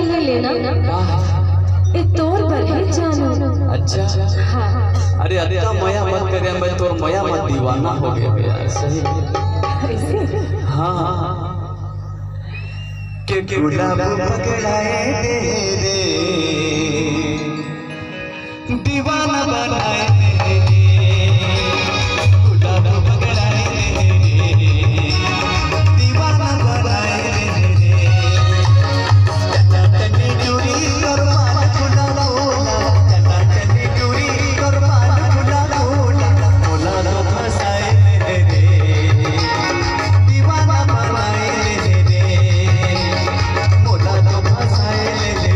ले लेना ए तोर पर है जानू। अच्छा हाँ अरे अत्ता मया मत करे, मैं तोर मया मत दीवाना हो गया यार। सही हाँ हाँ के गुलाब पकड़ाए रे दीवाना बनाए रे, गुलाब पकड़ाए रे दीवाना बनाए रे, टनी चूड़ी और पान फुला फूला, टनी चूड़ी और पान फुला फूला, मोला तो फसाए रे दीवाना बनाए रे, मोला तो फसाए रे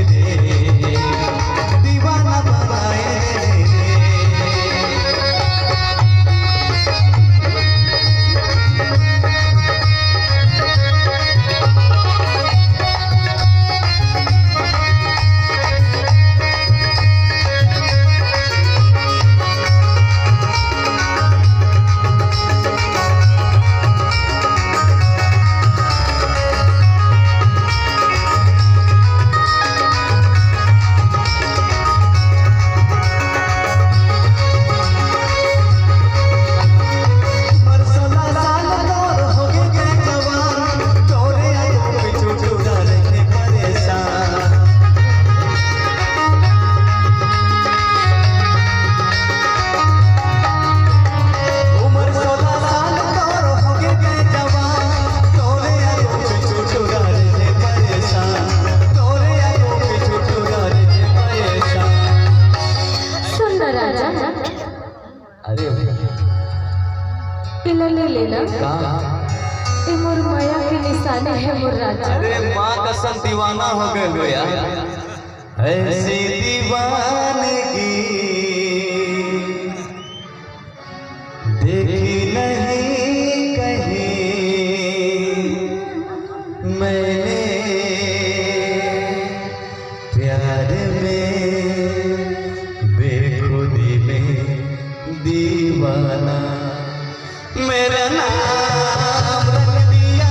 दीवाना बनाए रे। पिला ले लेना ए मोर माया के निशाने है मोर राजा। अरे माँ कसम दीवाना हो गए हो यार, ऐसी दीवानगी देखी नहीं कहीं मैंने, प्यार में बेखुदी में दीवाना मेरा नाम रख दिया,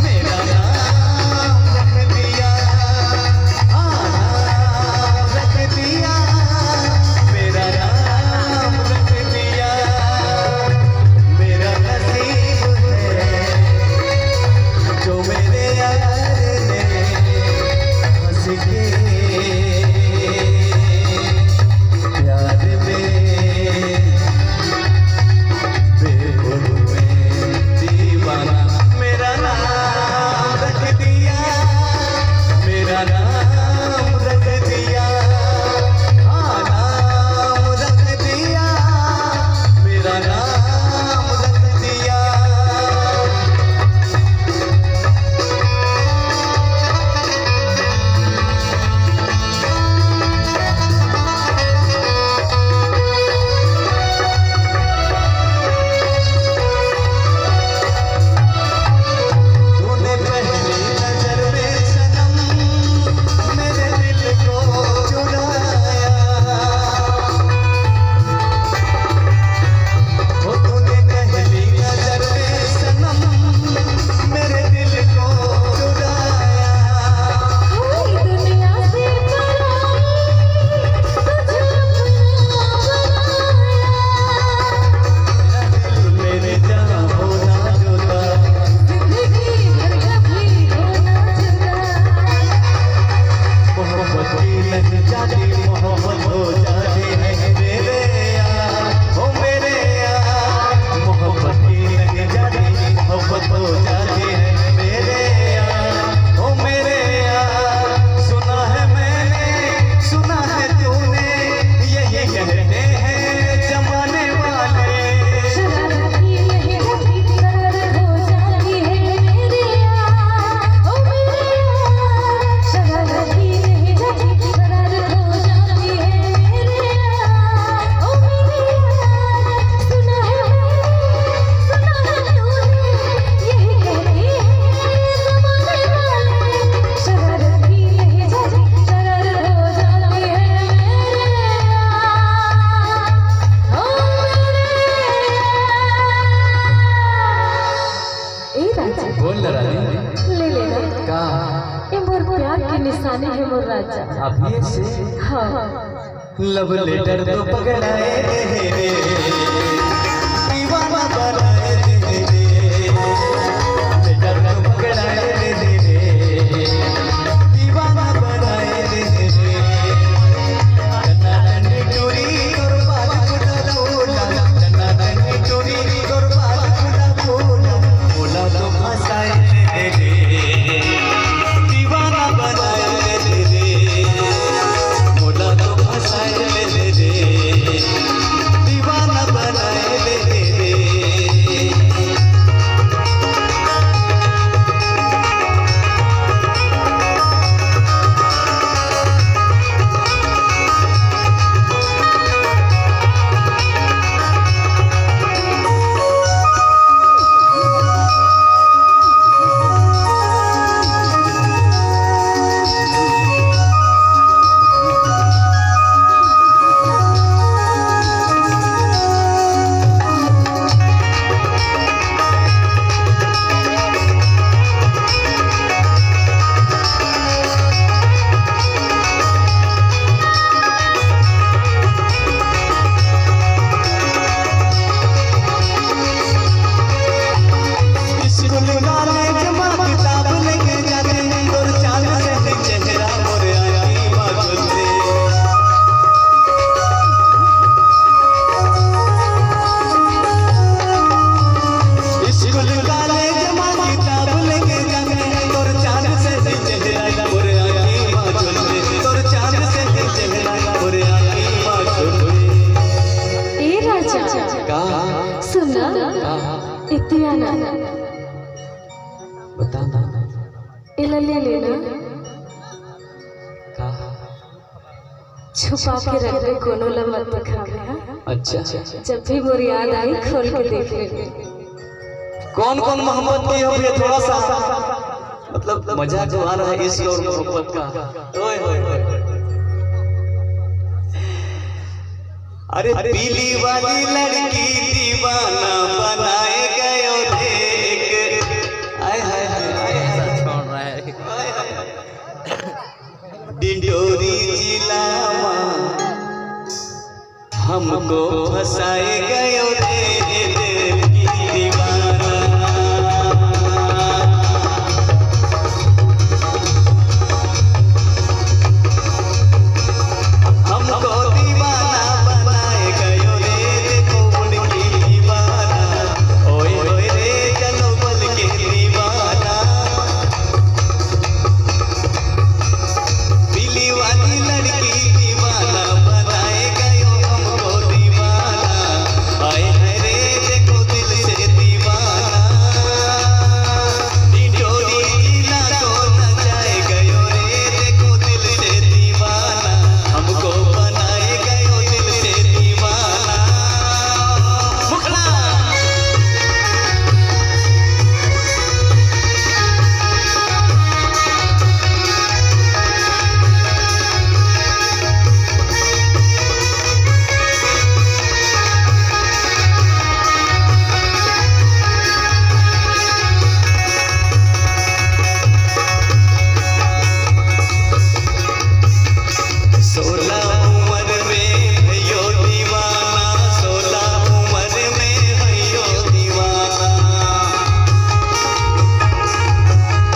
मेरा नाम रख दिया, नाम रख दिया, निशानी है मोर राजा। अभी से हाँ लव लेटर तो पगड़ाए रे, दीवाना बनाए रे, लेटर तो पगड़ाए रे, दीवाना बनाए रे, टनाटन टोरी और बाल खुला खोला, टनाटन टोरी और बाल खुला खोला, बोला तो फंसाए रे, दीवाना बनाए रे, बोला तो फंसाए रे, दीवाना बनाए रे। सुना इतियाना बता इला ले लेना, छुपा के रख दे, कोनो ला मत दिखावे। अच्छा जब भी मोर याद आई खोल के देख ले। कौन कौन मोहब्बत की हो ये थोड़ा सा मतलब मजाक जो आ रहा है इस और मोहब्बत का। ओए होए अरे पीली वाली लड़की दीवाना बनाए गयो देख, आय हाय हाय छोड़ रहा है डिंडोरी जिला हमको फंसाए गयो देख।